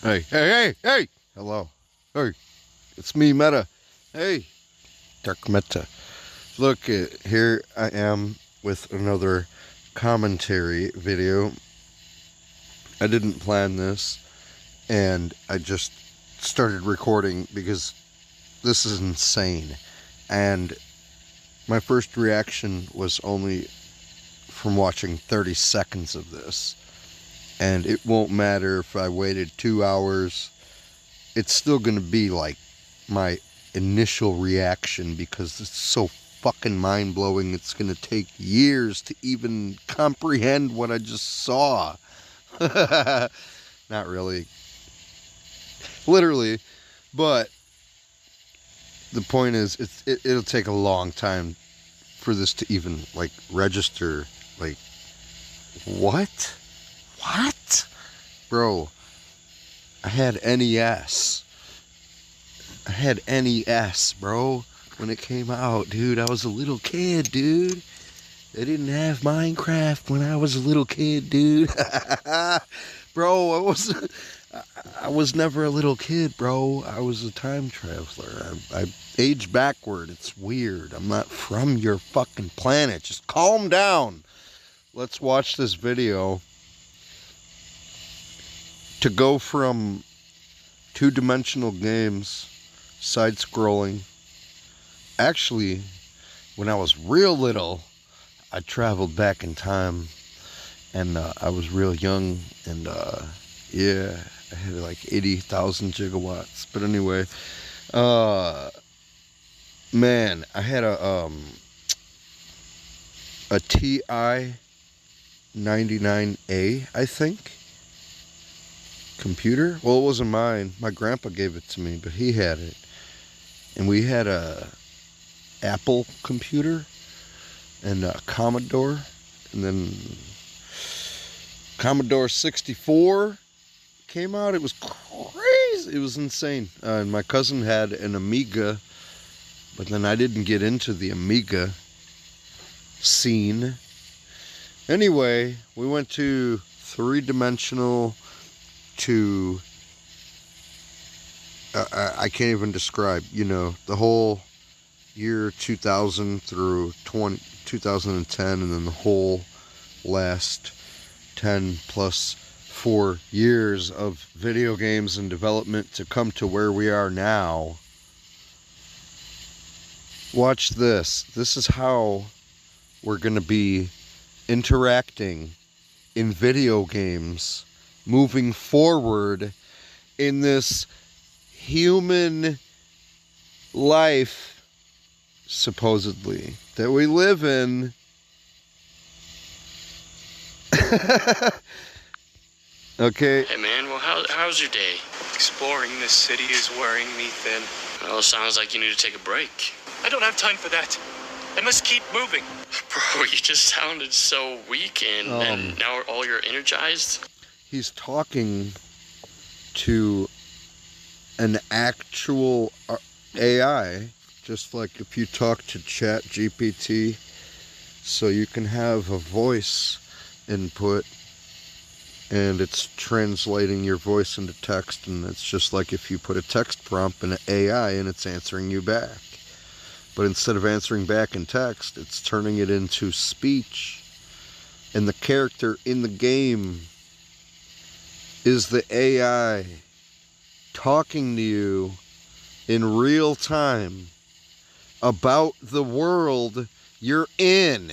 Hey, hey, hey, hey! Hello. Hey, it's me, Meta. Hey, Dark Meta. Look, here I am with another commentary video. I didn't plan this, and I just started recording because this is insane. And my first reaction was only from watching 30 seconds of this. And it won't matter if I waited 2 hours. It's still going to be like my initial reaction because it's so fucking mind-blowing. It's going to take years to even comprehend what I just saw. Not really. Literally. But the point is, it'll take a long time for this to even, like, register. Like, what? What? Bro, I had NES. I had NES, bro, when it came out, dude. I was a little kid, dude. They didn't have Minecraft when I was a little kid, dude. Bro, I was never a little kid, bro. I was a time traveler. I aged backward. It's weird. I'm not from your fucking planet. Just calm down. Let's watch this video. To go from two-dimensional games, side-scrolling. Actually, when I was real little, I traveled back in time, and I was real young, and yeah, I had like 80,000 gigawatts. But anyway, man, I had a TI 99A, I think. Computer. Well, it wasn't mine. My grandpa gave it to me, but he had it. And we had a Apple computer and a Commodore, and then Commodore 64 came out. It was crazy. It was insane. And my cousin had an Amiga, but then I didn't get into the Amiga scene. Anyway, we went to three-dimensional to I can't even describe, you know, the whole year 2000 through 2010, and then the whole last 10 plus 4 years of video games and development to come to where we are now. Watch this. This is how we're going to be interacting in video games moving forward in this human life, supposedly, that we live in. Okay. Hey man, well how's your day? Exploring this city is wearing me thin. Well, it sounds like you need to take a break. I don't have time for that. I must keep moving. Bro, you just sounded so weak and now all you're energized. He's talking to an actual AI, just like if you talk to Chat GPT, so you can have a voice input and it's translating your voice into text, and it's just like if you put a text prompt in an AI and it's answering you back. But instead of answering back in text, it's turning it into speech, and the character in the game is the AI talking to you in real time about the world you're in.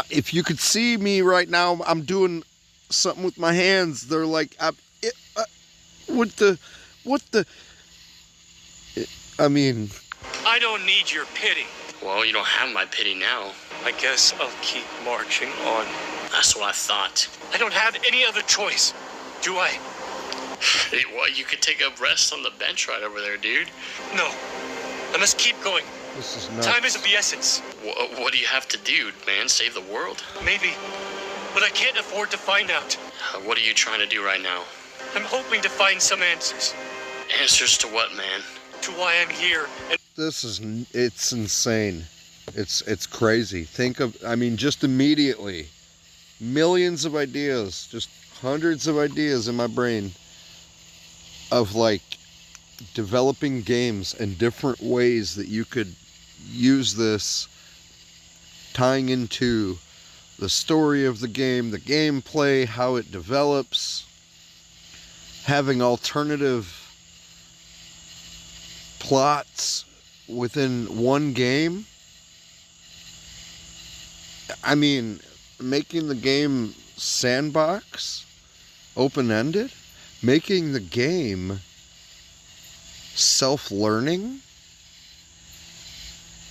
If you could see me right now, I'm doing something with my hands. They're like, what the, I mean. I don't need your pity. Well, you don't have my pity now. I guess I'll keep marching on. That's what I thought. I don't have any other choice, do I? Hey, well, you could take a rest on the bench right over there, dude. No, I must keep going. This is nuts. Time is of the essence. What do you have to do, man? Save the world? Maybe, but I can't afford to find out. What are you trying to do right now? I'm hoping to find some answers. Answers to what, man? To why I'm here. And it's insane. It's crazy. Think of, I mean, just immediately, millions of ideas, just hundreds of ideas in my brain of like developing games and different ways that you could use this, tying into the story of the game, the gameplay, how it develops, having alternative plots within one game. I mean, making the game sandbox, open-ended, making the game self-learning.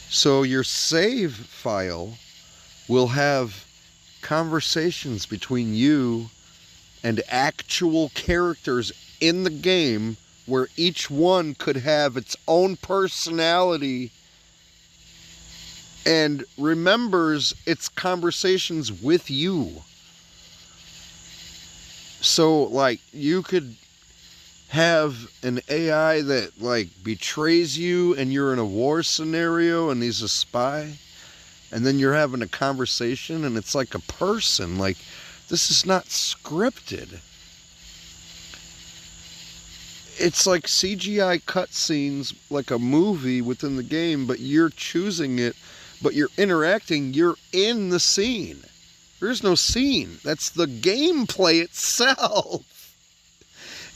So your save file will have conversations between you and actual characters in the game where each one could have its own personality and remembers its conversations with you. So, like, you could have an AI that, like, betrays you and you're in a war scenario and he's a spy, and then you're having a conversation and it's like a person. Like, this is not scripted. It's like CGI cutscenes, like a movie within the game, but you're choosing it, but you're interacting, you're in the scene. There's no scene. That's the gameplay itself.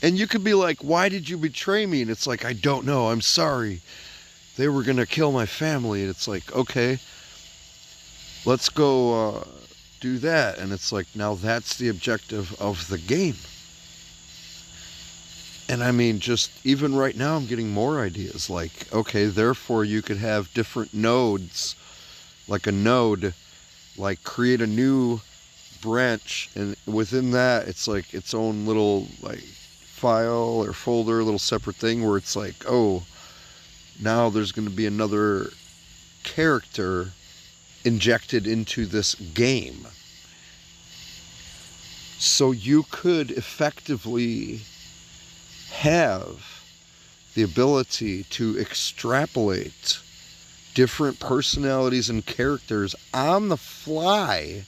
And you could be like, why did you betray me? And it's like, I don't know, I'm sorry. They were going to kill my family. And it's like, okay, let's go do that. And it's like, now that's the objective of the game. And I mean, just even right now, I'm getting more ideas. Like, okay, therefore you could have different nodes, like a node, like create a new branch, and within that, it's like its own little like file or folder, a little separate thing where it's like, oh, now there's going to be another character injected into this game. So you could effectively have the ability to extrapolate different personalities and characters on the fly,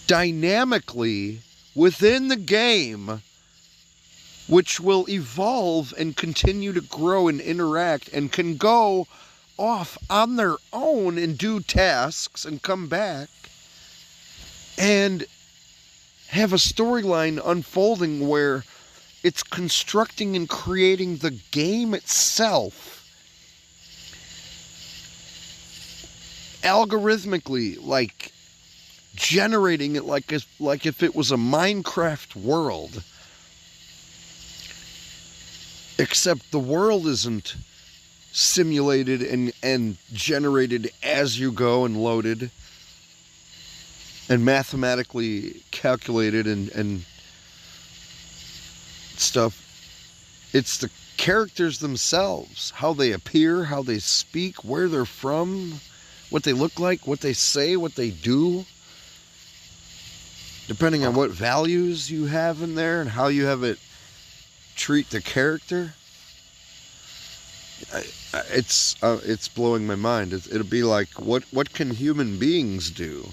dynamically within the game, which will evolve and continue to grow and interact and can go off on their own and do tasks and come back and have a storyline unfolding where it's constructing and creating the game itself algorithmically, like generating it like if it was a Minecraft world. Except the world isn't simulated and generated as you go and loaded and mathematically calculated and stuff. It's the characters themselves, how they appear, how they speak, where they're from, what they look like, what they say, what they do, depending on what values you have in there and how you have it treat the character. It's blowing my mind. It'll be like, what can human beings do?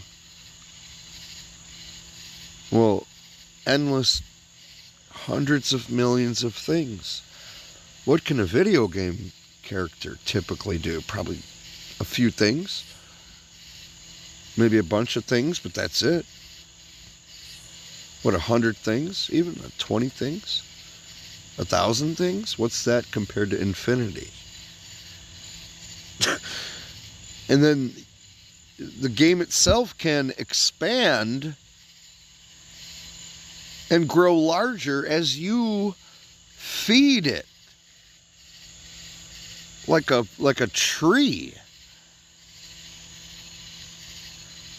Well, endless hundreds of millions of things. What can a video game character typically do? Probably a few things. Maybe a bunch of things, but that's it. What, 100 things? Even 20 things? 1,000 things? What's that compared to infinity? And then the game itself can expand and grow larger as you feed it, like a tree.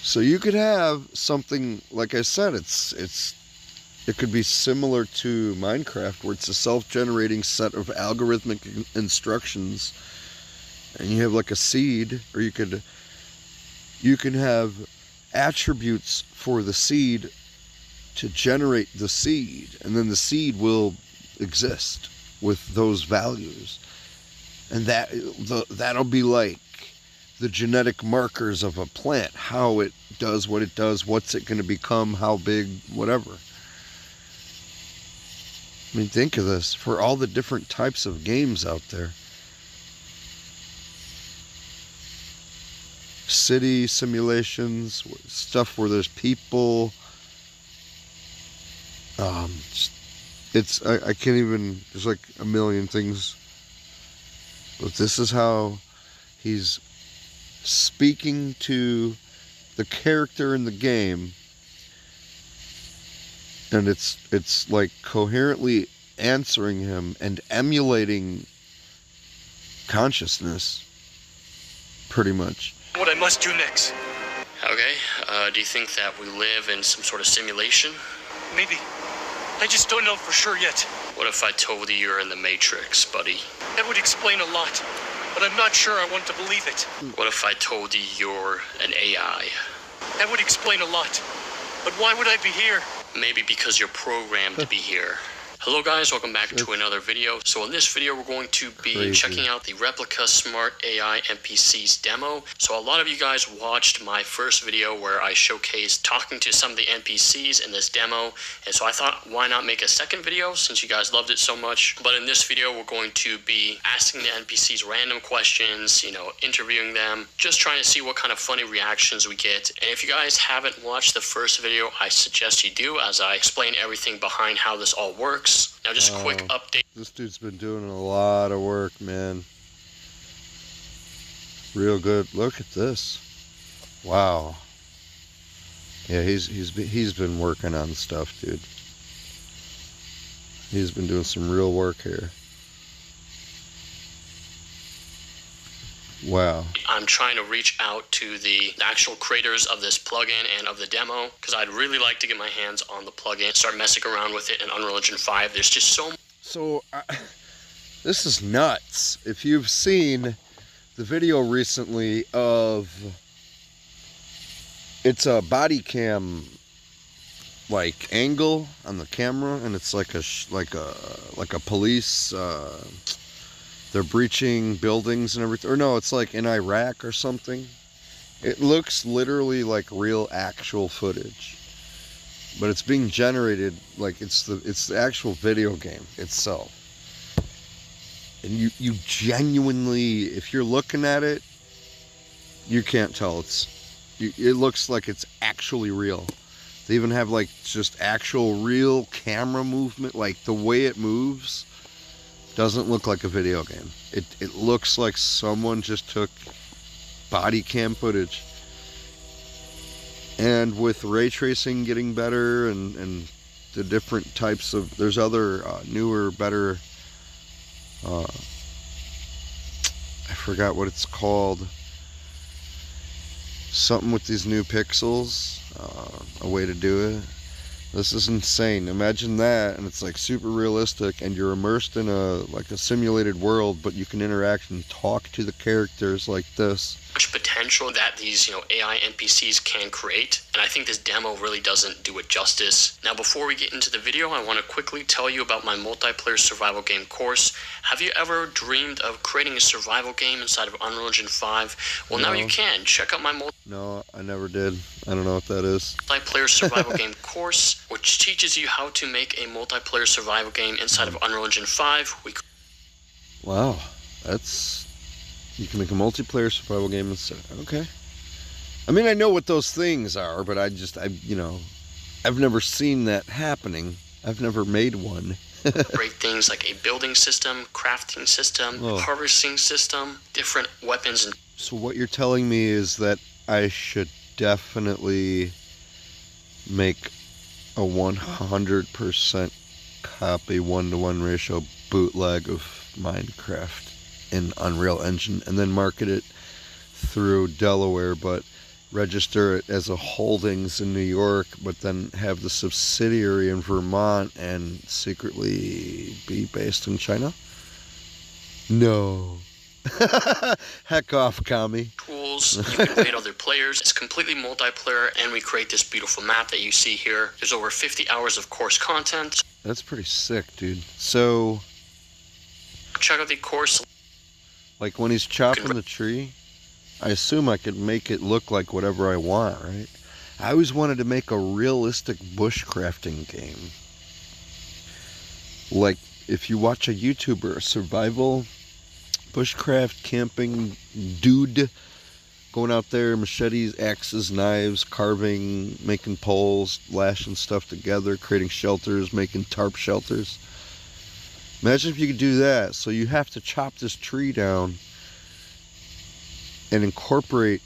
So you could have something, like I said, it could be similar to Minecraft, where it's a self-generating set of algorithmic instructions, and you have like a seed, or you can have attributes for the seed to generate the seed, and then the seed will exist with those values, and that'll be like the genetic markers of a plant, how it does what it does, what's it going to become, how big, whatever. I mean, think of this, for all the different types of games out there. City simulations, stuff where there's people. I can't even, there's like a million things. But this is how he's speaking to the character in the game. And it's like coherently answering him and emulating consciousness, pretty much. What I must do next. Okay, do you think that we live in some sort of simulation? Maybe. I just don't know for sure yet. What if I told you you're in the Matrix, buddy? That would explain a lot, but I'm not sure I want to believe it. What if I told you you're an AI? That would explain a lot, but why would I be here? Maybe because you're programmed to be here. Hello guys, welcome back to another video. So in this video we're going to be checking out the Replica Smart AI NPCs demo. So a lot of you guys watched my first video where I showcased talking to some of the NPCs in this demo. And so I thought, why not make a second video since you guys loved it so much. But in this video we're going to be asking the NPCs random questions, interviewing them, just trying to see what kind of funny reactions we get. And if you guys haven't watched the first video, I suggest you do, as I explain everything behind how this all works. Now just a quick update. This dude's been doing a lot of work, man. Real good. Look at this. Wow. Yeah, he's been working on stuff, dude. He's been doing some real work here. Wow. I'm trying to reach out to the actual creators of this plugin and of the demo, because I'd really like to get my hands on the plugin, start messing around with it in Unreal Engine 5. There's just so much. So, this is nuts. If you've seen the video recently of, it's a body cam like angle on the camera, and it's like a police. They're breaching buildings and everything. Or no, it's like in Iraq or something. It looks literally like real actual footage. But it's being generated like it's the actual video game itself. And you genuinely, if you're looking at it, you can't tell it looks like it's actually real. They even have like just actual real camera movement, like the way it moves. Doesn't look like a video game. It looks like someone just took body cam footage. And with ray tracing getting better and the different types of, there's other newer, better, I forgot what it's called. Something with these new pixels, a way to do it. This is insane. Imagine that, and it's like super realistic, and you're immersed in a simulated world, but you can interact and talk to the characters like this. Much potential that these AI NPCs can create, and I think this demo really doesn't do it justice. Now before we get into the video, I want to quickly tell you about my multiplayer survival game course. Have you ever dreamed of creating a survival game inside of Unreal Engine 5? Well, No. Now you can. Check out my No, I never did. I don't know what that is. multiplayer survival game course, which teaches you how to make a multiplayer survival game inside of Unreal Engine 5. Wow, you can make a multiplayer survival game instead. Okay. I mean, I know what those things are, but I've never seen that happening. I've never made one. Break things like a building system, crafting system, harvesting system, different weapons. And So what you're telling me is that I should definitely make a 100% copy 1-to-1 ratio bootleg of Minecraft in Unreal Engine and then market it through Delaware, but register it as a holdings in New York, but then have the subsidiary in Vermont and secretly be based in China? No. Heck off, commie. Tools, you can raid other players. It's completely multiplayer, and we create this beautiful map that you see here. There's over 50 hours of course content. That's pretty sick, dude. So, check out the course. like when he's chopping the tree, I assume I could make it look like whatever I want, right? I always wanted to make a realistic bushcrafting game. Like, if you watch a YouTuber, a survival, bushcraft, camping dude, going out there, machetes, axes, knives, carving, making poles, lashing stuff together, creating shelters, making tarp shelters. Imagine if you could do that. So you have to chop this tree down and incorporate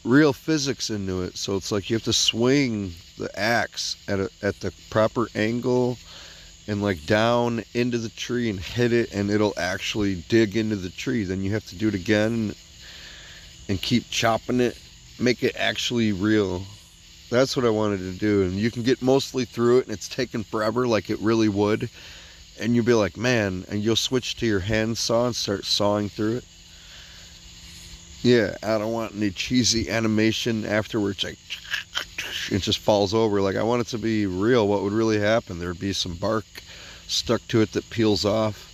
real physics into it. So it's like you have to swing the axe at the proper angle and like down into the tree and hit it, and it'll actually dig into the tree. Then you have to do it again and keep chopping it, make it actually real. That's what I wanted to do. And you can get mostly through it, and it's taken forever like it really would. And you'll be like, man, and you'll switch to your hand saw and start sawing through it. Yeah, I don't want any cheesy animation afterwards, like it just falls over. Like, I want it to be real, what would really happen. There'd be some bark stuck to it that peels off.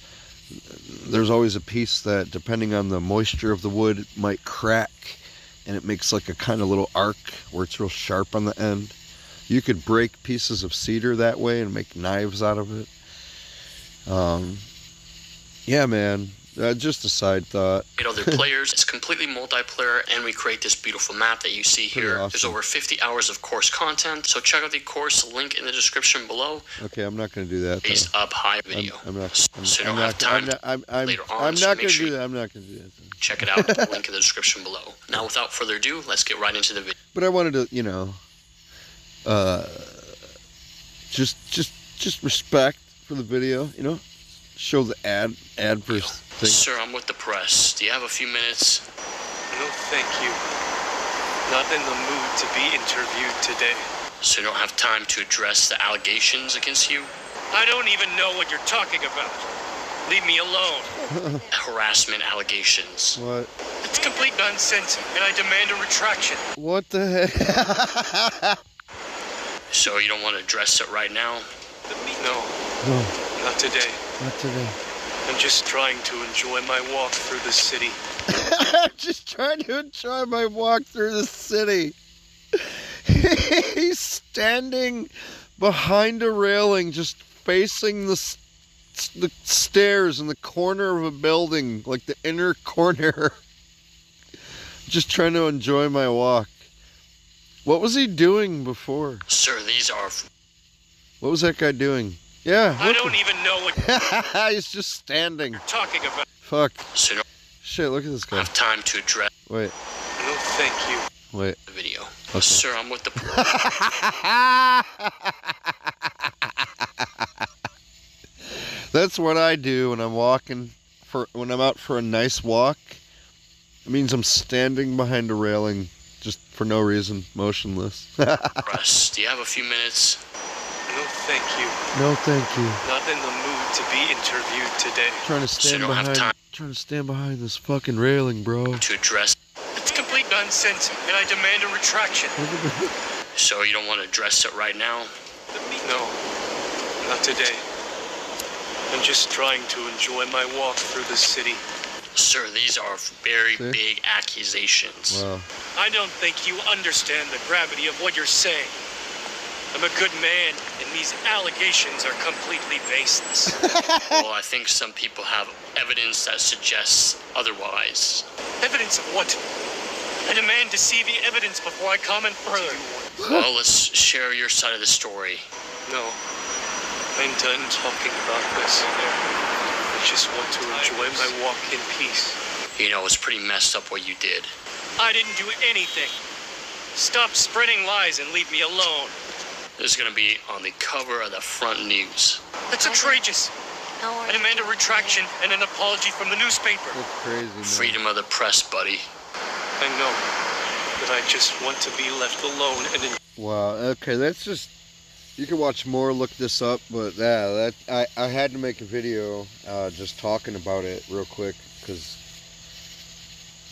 There's always a piece that, depending on the moisture of the wood, might crack, and it makes like a kind of little arc where it's real sharp on the end. You could break pieces of cedar that way and make knives out of it. Yeah, man. Just a side thought. Other players. It's completely multiplayer, and we create this beautiful map that you see here. Awesome. There's over 50 hours of course content, so check out the course link in the description below. Okay, I'm not going to do that. Based up high video. I'm not going so you don't have time later on. I'm not going to do that. I'm not going to do that. Check it out. Link in the description below. Now, without further ado, let's get right into the video. But I wanted to, you know, just respect for the video, you know, show the ad for thing. Sir, I'm with the press. Do you have a few minutes? No, thank you. Not in the mood to be interviewed today. So you don't have time to address the allegations against you? I don't even know what you're talking about. Leave me alone. Harassment allegations. What? It's complete nonsense, and I demand a retraction. What the heck? So you don't want to address it right now? No. No, Not today. not today. I'm just trying to enjoy my walk through the city. I'm just trying to enjoy my walk through the city. He's standing behind a railing, just facing the stairs in the corner of a building, like the inner corner. Just trying to enjoy my walk. What was he doing before? Sir, these are... What was that guy doing? Yeah. I don't even know what He's just standing. you're talking about. Fuck. So you Shit, look at this don't guy. have time to address Wait, No, thank you. wait. the video. Okay. Sir, I'm with the... That's what I do when I'm walking when I'm out for a nice walk. It means I'm standing behind a railing just for no reason, motionless. press. Do you have a few minutes? No, thank you. No, thank you. Not in the mood to be interviewed today. Trying to So you stand don't have time behind this fucking railing, bro. to address... It's complete nonsense, and I demand a retraction. So you don't want to address it right now? No, not today. I'm just trying to enjoy my walk through the city. Sir, these are very See? big accusations. Wow. I don't think you understand the gravity of what you're saying. I'm a good man, and these allegations are completely baseless. Well, I think some people have evidence that suggests otherwise. Evidence of what? I demand to see the evidence before I comment further. Well, let's share your side of the story. No, I'm done talking about this. I just want to enjoy my walk in peace. You know, it's pretty messed up what you did. I didn't do anything. Stop spreading lies and leave me alone. This is going to be on the cover of the front news. That's outrageous. I demand a retraction and an apology from the newspaper. That's crazy, man. Freedom of the press, buddy. I know, but I just want to be left alone and Wow. Okay, that's just. You can watch more. Look this up, but yeah, I had to make a video just talking about it real quick because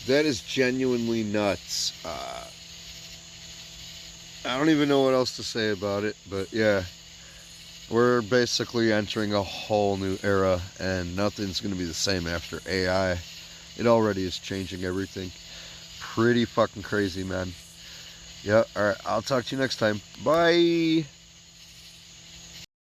that is genuinely nuts. I don't even know what else to say about it, but yeah, we're basically entering a whole new era, and nothing's going to be the same after AI. It already is changing everything. Pretty fucking crazy, man. Yeah, alright. I'll talk to you next time. Bye.